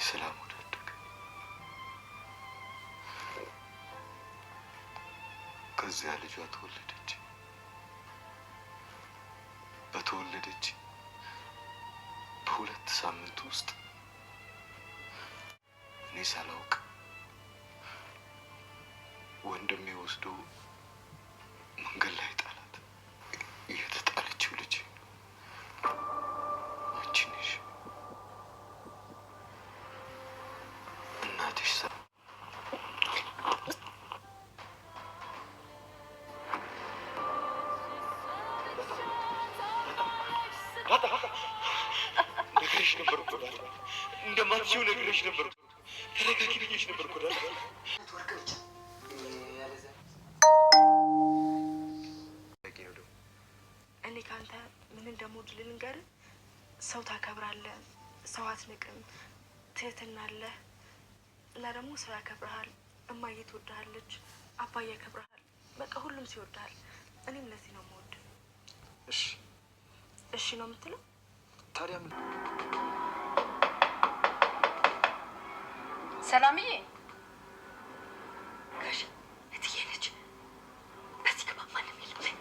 ሰላም ወደደክ ከዚያ ልጇ ተወለደች። በተወለደች በሁለት ሳምንት ውስጥ እኔ ሳላውቅ ወንድሜ ወስዶ መንገድ ላይ ጣላት። የተጣለችው ልጅ አንቺ ነሽ። እናትሽ ነግሬሽ ነበር እኮ እንደማትችይው ነግሬሽ ነበር። ተረጋጊ ብዬሽ ነበር እኮ እኔ ካንተ ምን እንደምወድ ልንገርህ። ሰው ታከብራለህ፣ ሰው አትንቅም፣ ትህትና አለህ እና ደግሞ ሰው ያከብርሃል። እማዬ ትወድሃለች፣ አባዬ ያከብርሃል። በቃ ሁሉም ሲወድሃል። እኔም ለዚህ ነው የምወድ። እሺ እሺ ነው የምትለው? ታዲያ ምን? ሰላምዬ ጋሽ እትዬ ነች። በዚህ ግባ፣ ማንም የለም።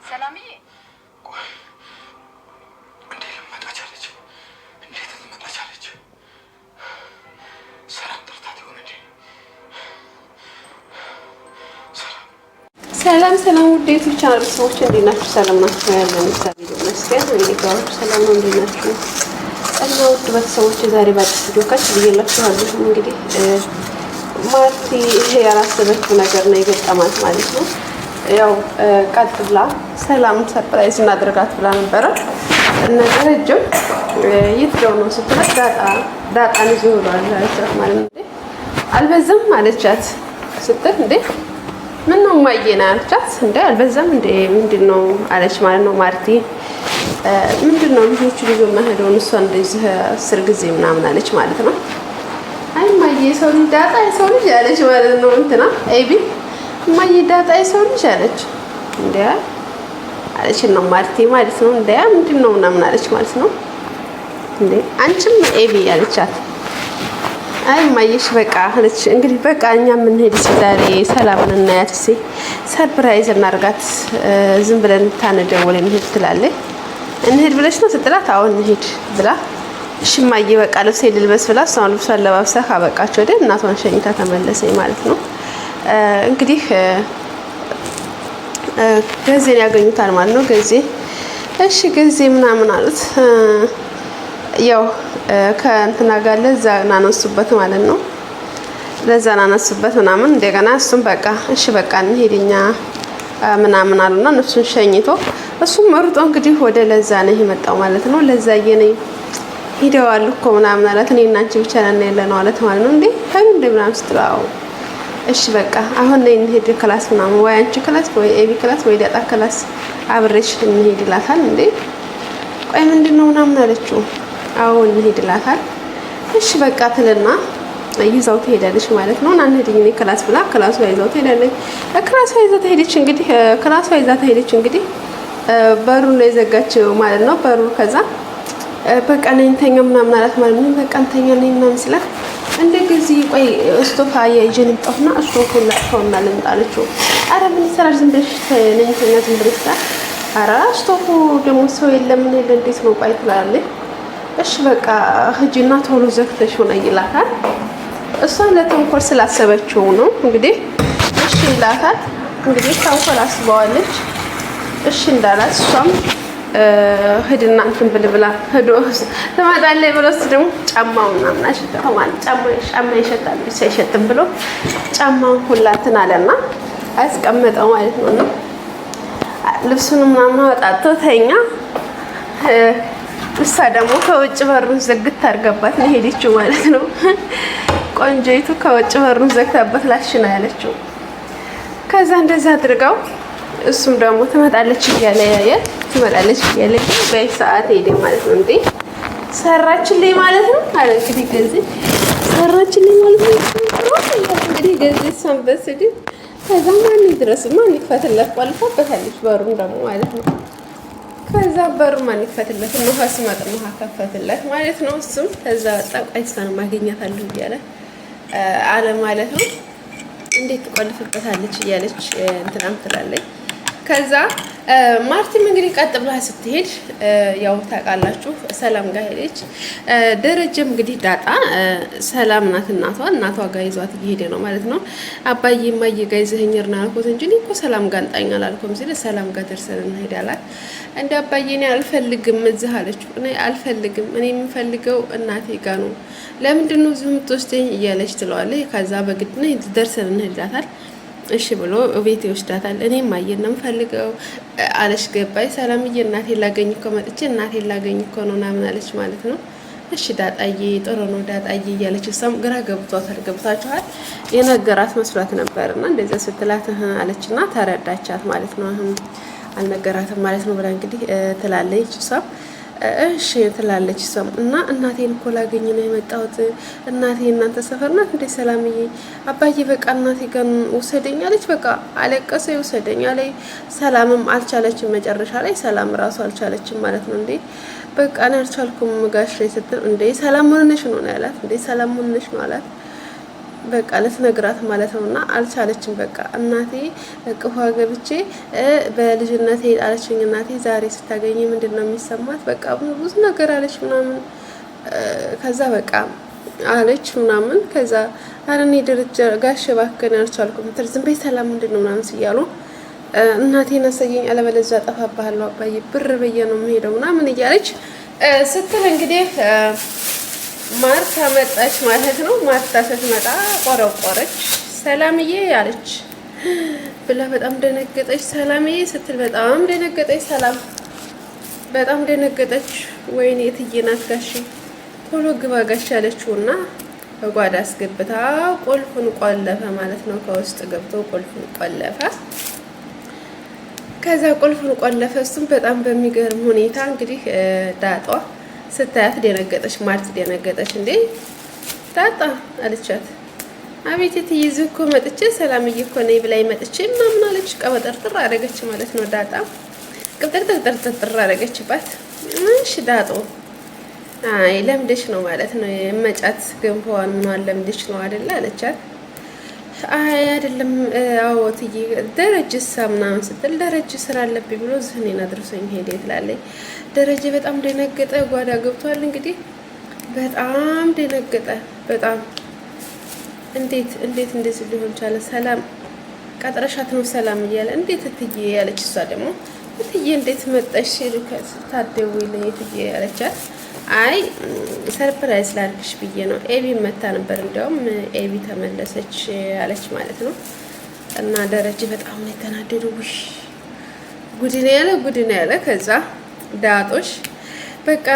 ሰላምዬ እንዴት ልትመጣ ቻለች? እንዴት ልትመጣ ቻለች? ሰላም ጠርታት ይሆን እንዴ? ሰላም ውዴቱ ቻናል ሰዎች እንዴት ናችሁ? ሰላም ናችሁ? ያለን እግዚአብሔር ይመስገን። እንዴት ዋላችሁ? ሰላም ነው? እንዴት ናችሁ? እና ውድ ቤተሰቦች ዛሬ በአዲስ ቪዲዮ ካች ብዬላችኋለሁ። እንግዲህ ማርቲ ይሄ ያላሰበችው ነገር ነው የገጠማት ማለት ነው። ያው ቀጥ ብላ ሰላም ሰርፕራይዝ እናድርጋት ብላ ነበረ እና ረጅም የትደው ነው ስትላት ዳጣን ይዞ ይውላል አለቻት ማለት ነው። አልበዛም አለቻት ስትል እንዴ ምን ነው ማየና አለቻት። እንዴ አልበዛም እንዴ ምንድነው አለች ማለት ነው። ማርቲ ምንድነው ልጆቹ ልጆ ማሄደው እሷ እንደዚህ 10 ጊዜ ምናምን አለች ማለት ነው። አይ ማየ ሰው ልጅ ዳጣ ሰው ልጅ አለች ማለት ነው። እንትና ኤቢ ማየ ዳጣ ሰው ልጅ አለች እንዴ አለች ነው ማርቲ ማለት ነው። እንዴ ምንድነው ምናምን አለች ማለት ነው። እንዴ አንቺም ኤቢ አለቻት። አይ ማየሽ በቃ አለች። እንግዲህ በቃ እኛ ምን ሄድ ዛሬ ሰላምን እናያት እሺ ሰርፕራይዝ እናርጋት ዝም ብለን ታነደውል እንሄድ ትላለች። እንሄድ ብለሽ ነው ስትላት አሁን እንሄድ ብላ እሺ ማየ በቃ ልብስ ልልበስ ብላ እሷን ልብሷን ለባብሳ ካበቃቸው ወደ እናቷን ሸኝታ ተመለሰኝ ማለት ነው። እንግዲህ ገዜን ያገኙታል ማለት ነው። ገዜ እሺ ገዜ ምናምን አሉት። ያው ከእንትና ጋር ለዛ ናነሱበት ማለት ነው። ለዛ ናነሱበት ምናምን እንደገና እሱም በቃ እሺ በቃ እንሄድኛ ምናምን አሉና እነሱን ሸኝቶ እሱም መርጦ እንግዲህ ወደ ለዛ ነው የመጣው ማለት ነው። ለዛ የኔ ሄደዋል እኮ ምናምን አላት። እኔና አንቺ ብቻ ነን ያለነው አላት ማለት ነው። እንዴ ታዲያ እንደ ምናምን ስትለው እሺ በቃ አሁን ላይ እንሄድ ክላስ ምናምን ወይ አንቺ ክላስ ወይ ኤቢ ክላስ ወይ ዳጣ ክላስ አብሬሽ እንሄድ ይላታል። እንዴ ቆይ ምንድነው ምናምን አለችው። አዎ እንሄድ ይላታል። እሺ በቃ ትልና ይዛው ትሄዳለች ማለት ነው። እና እንሄድ እኔ ክላስ ብላ ክላሷ ይዛው ትሄዳለች። ክላሷ ይዛው ትሄደች እንግዲህ ክላሷ ይዛው ትሄደች እንግዲህ በሩን ላይ ዘጋችው ማለት ነው። በሩ ከዛ በቃ ነኝ እንተኛ ምናምን አላት ማለት ነው። በቃ እንተኛ ነኝ ምናምን ስላት እንደዚህ ቆይ ስቶፋ ያይጀን እንጣውና ስቶፉን ላጥፋውና ልምጣለችው። አረ ምን ይሰራል ዝም ብለሽ ነኝ እንተኛ ዝም ብለሽ አረ ስቶፉ ደግሞ ሰው የለም ምን የለ እንዴት ነው ቆይ ትላለች። እሺ በቃ ሂጂና ቶሎ ዘግተሽ ሆነ ይላታል። እሷ ለተንኮል ስላሰበችው ነው እንግዲህ እሺ ይላታል። እንግዲህ ተንኮል አስበዋለች። እሺ እንዳላት እሷም ሄድና እንትን ብላ ሄዶ ተማጣለይ ብሎስ ደግሞ ጫማውና ምናሽተው ማለት ጫማ ይሸጣል ሳይሸጥም ብሎ ጫማውን ሁላትን አለና አስቀመጠው ማለት ነው። ልብሱን ምናምን አወጣቶ ተኛ። እሷ ደግሞ ከውጭ በሩን ዘግታ አርጋባት ነው ሄደችው ማለት ነው። ቆንጆይቱ ከውጭ በሩን ዘግታበት ላሽና ያለችው። ከዛ እንደዛ አድርጋው እሱም ደግሞ ትመጣለች እያለ ያያል። ትመጣለች እያለ በሰዓት ሄደ ማለት ነው። እንዴ ሰራችልኝ ማለት ነው አለ እንግዲህ ገዜ ሰራችልኝ ማለት ነው። እንግዲህ ገዜ ሰንበስድ ከዛ ማን ይድረስ ማን ይክፈትለት? ቆልፎበታለች በሩን ደግሞ ማለት ነው። ከዛ በሩ ማን ይክፈትለት? ውሃ ሲመጣ ውሃ ከፈትለት ማለት ነው። እሱም ከዛ ወጣ። ቆይ እሷን ማግኘታለሁ እያለ አለ ማለት ነው። እንዴት ትቆልፍበታለች እያለች እንትናም ትላለች። ከዛ ማርቲም እንግዲህ ቀጥ ብላ ስትሄድ ያው ታውቃላችሁ ሰላም ጋር ሄደች። ደረጀም እንግዲህ ዳጣ ሰላም ናት እናቷ ጋር ይዟት እየሄደ ነው ማለት ነው። አባዬ እማዬ ጋር ይዘኸኝ እርና አልኩት እንጂ እኔ እኮ ሰላም ጋር እንጣኝ አላልኩም ሲል ሰላም ጋር ደርሰን እንሄዳለን። እንደ አባዬ እኔ አልፈልግም እዚህ አለችው። እኔ አልፈልግም፣ እኔ የምፈልገው እናቴ ጋር ነው። ለምንድን ነው እዚሁ የምትወስደኝ እያለች ትለዋለች። ከዛ በግድ ነው ደርሰን እንሄዳታል። እሺ ብሎ ቤት ይወስዳታል። እኔም ማየት ነው የምፈልገው አለች። ገባይ ሰላምዬ እናቴን ላገኝ እኮ መጥቼ እናቴን ላገኝ እኮ ነው ምናምን አለች ማለት ነው። እሺ ዳጣዬ ጥሩ ነው ዳጣዬ እያለች እሷም ግራ ገብቷታል። ገብታችኋል? የነገራት መስሏት ነበርና እንደዚያ ስትላት አለችና ተረዳቻት ማለት ነው። አልነገራትም ማለት ነው ብላ እንግዲህ ትላለች እሷም እሺ ትላለች እሷም እና እናቴን እኮ ላገኝ ነው የመጣሁት። እናቴ እናንተ ሰፈር ናት እንዴ ሰላምዬ? አባዬ በቃ እናቴ ጋር ውሰደኝ አለች። በቃ አለቀሰ ውሰደኝ አለኝ። ሰላምም አልቻለችም። መጨረሻ ላይ ሰላም ራሱ አልቻለችም ማለት ነው። እንዴ በቃ እኔ አልቻልኩም ጋሽ ስትል እንዴ ሰላም ሆነሽ ነው ያላት። እንዴ ሰላም ሆነሽ ነው አላት። በቃ ልትነግራት ማለት ነው። እና አልቻለችም። በቃ እናቴ እቅፏ ገብቼ በልጅነቴ አለችኝ። እናቴ ዛሬ ስታገኝ ምንድን ነው የሚሰማት? በቃ ብዙ ነገር አለች ምናምን። ከዛ በቃ አለች ምናምን። ከዛ ኧረ እኔ ድርጅ ጋሽ እባክህን አልቻልኩም ትል ዝም በይ ሰላም ምንድን ነው ምናምን ሲያሉ እናቴን አሳየኝ አለበለዚያ እጠፋብሃለሁ አባዬ ብር ብዬ ነው የምሄደው ምናምን እያለች ስትል እንግዲህ ማርታ መጣች ማለት ነው። ማርታ ስትመጣ ቆረቆረች። ሰላምዬ አለች ብላ በጣም ደነገጠች። ሰላምዬ ስትል በጣም ደነገጠች። ሰላም በጣም ደነገጠች። ወይኔ እትዬ ናት ጋሼ ቶሎ ግባ ጋሼ አለችውና በጓዳ አስገብታ ቁልፉን ቆለፈ ማለት ነው። ከውስጥ ገብቶ ቁልፉን ቆለፈ። ከዛ ቁልፉን ቆለፈ። እሱም በጣም በሚገርም ሁኔታ እንግዲህ ዳጧ ስታያት ደነገጠች። ማርት ደነገጠች። እንዴ ዳጣ አለቻት። አቤት እትዬ እኮ መጥቼ ሰላምዬ እኮ ነኝ ብላኝ መጥቼ ምናምን አለች። ቀበጠርጥር አደረገች ማለት ነው። ዳጣ ቅብጥርጥርጥርጥር አደረገችባት። እሺ ዳጦ አይ ለምደሽ ነው ማለት ነው የመጫት ገንፎዋን ምኗን ለምደሽ ነው አይደለ አለቻት። አይ አይደለም አዎ እትዬ ደረጀሳ ምናምን ስትል ደረጀ ስራ አለብኝ ብሎ ዝህኔን አድርሶኝ ሄደ ትላለች። ደረጀ በጣም ደነገጠ። ጓዳ ገብቷል እንግዲህ በጣም ደነገጠ። በጣም እንዴት እንደዚህ ሊሆን ቻለ? ሰላም ቀጥረሻት ነው ሰላም እያለ እንዴት እትዬ ያለች። እሷ ደግሞ እትዬ እንዴት መጣሽ ሲሉ ታደውይልኝ እትዬ ያለቻት። አይ ሰርፕራይዝ ላድርግሽ ብዬ ነው። ኤቢ መታ ነበር እንዲያውም ኤቢ ተመለሰች አለች ማለት ነው። እና ደረጀ በጣም ነው የተናደደው። ውሽ ጉድ ነው ያለ ከዛ ዳጦሽ በቃ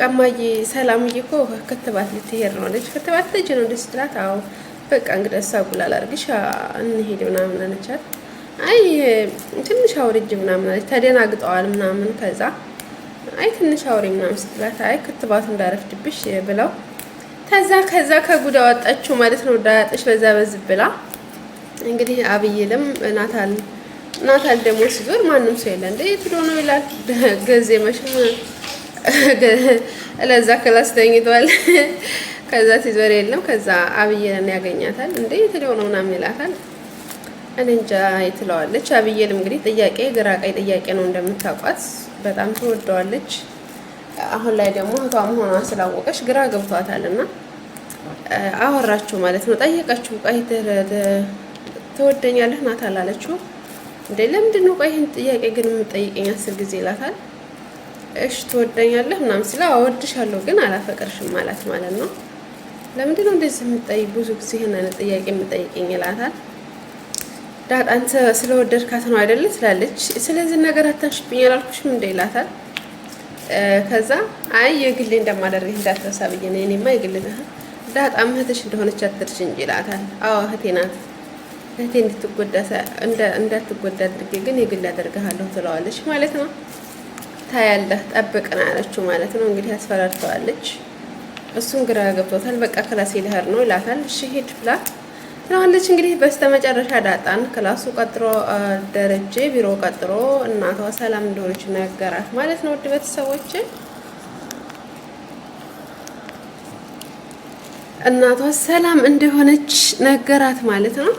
እማዬ ሰላምዬ እኮ ክትባት ልትሄድ ነው አለች። ክትባት ልጅ ነው ደስ ትላት። አዎ በቃ እንግዲህ አሳጉላ ላድርግሽ እንሄድ ምናምን አለቻት። አይ ትንሽ አውርጅ ምናምን አለች። ተደናግጠዋል ምናምን ከዛ አይ ትንሽ አውሪ ምናምን ስትላት አይ ክትባቱ እንዳረፍድብሽ ብለው ከዛ ከጉዳ ወጣችሁ ማለት ነው። ዳጥሽ በዛ በዝ ብላ እንግዲህ አብይልም ናታል ደግሞ ሲዞር ማንም ሰው የለ። እንደ የት ሄዶ ነው ይላል። ገዜ መሽም ለዛ ክላስ ተኝቷል። ከዛ ሲዞር የለም። ከዛ አብይልን ያገኛታል። እንደ የት ሄዶ ነው ምናምን ይላታል። እኔ እንጃ ትለዋለች። አብይልም እንግዲህ ጥያቄ ግራ ቀኝ ጥያቄ ነው እንደምታውቋት በጣም ትወደዋለች። አሁን ላይ ደግሞ እህቷ መሆኗን ስላወቀች ግራ ገብቷታል እና አወራችሁ ማለት ነው። ጠየቀችው። ቆይ ትወደኛለህ ናታል አለችው። እንዴ ለምንድን ነው ቆይ ይህን ጥያቄ ግን የምጠይቀኝ 10 ጊዜ ይላታል። እሺ ትወደኛለህ ምናምን ሲለው አወድሻለሁ ግን አላፈቅርሽም ማለት ነው። ለምንድን ነው እንደዚህ የምጠይቅ ብዙ ጊዜ ይህን አይነት ጥያቄ የምጠይቀኝ ይላታል። ዳጣን ስለወደድካት ነው አይደለ ትላለች። ስለዚህ ነገር አታንሽብኝ አላልኩሽም እንደ ይላታል። ከዛ አይ የግሌ እንደማደርግህ እንዳትረሳ ብዬ ነው። እኔማ የግል ነህ ዳጣም እህትሽ እንደሆነች አትርሽ እንጂ ይላታል። አዎ እህቴ ናት። እህቴ እንዳትጎዳ አድርጌ ግን የግል አደርግሃለሁ ትለዋለች ማለት ነው። ታያለህ ጠብቅ ነው ያለችው ማለት ነው። እንግዲህ አስፈራርተዋለች። እሱም ግራ ገብቶታል። በቃ ክላስ ልሄድ ነው ይላታል። እሺ ሂድ ብላ ትላለች። እንግዲህ በስተመጨረሻ ዳጣን ክላሱ ቀጥሮ ደረጀ ቢሮ ቀጥሮ እናቷ ሰላም እንደሆነች ነገራት ማለት ነው። ውድ ቤተሰቦች እናቷ ሰላም እንደሆነች ነገራት ማለት ነው።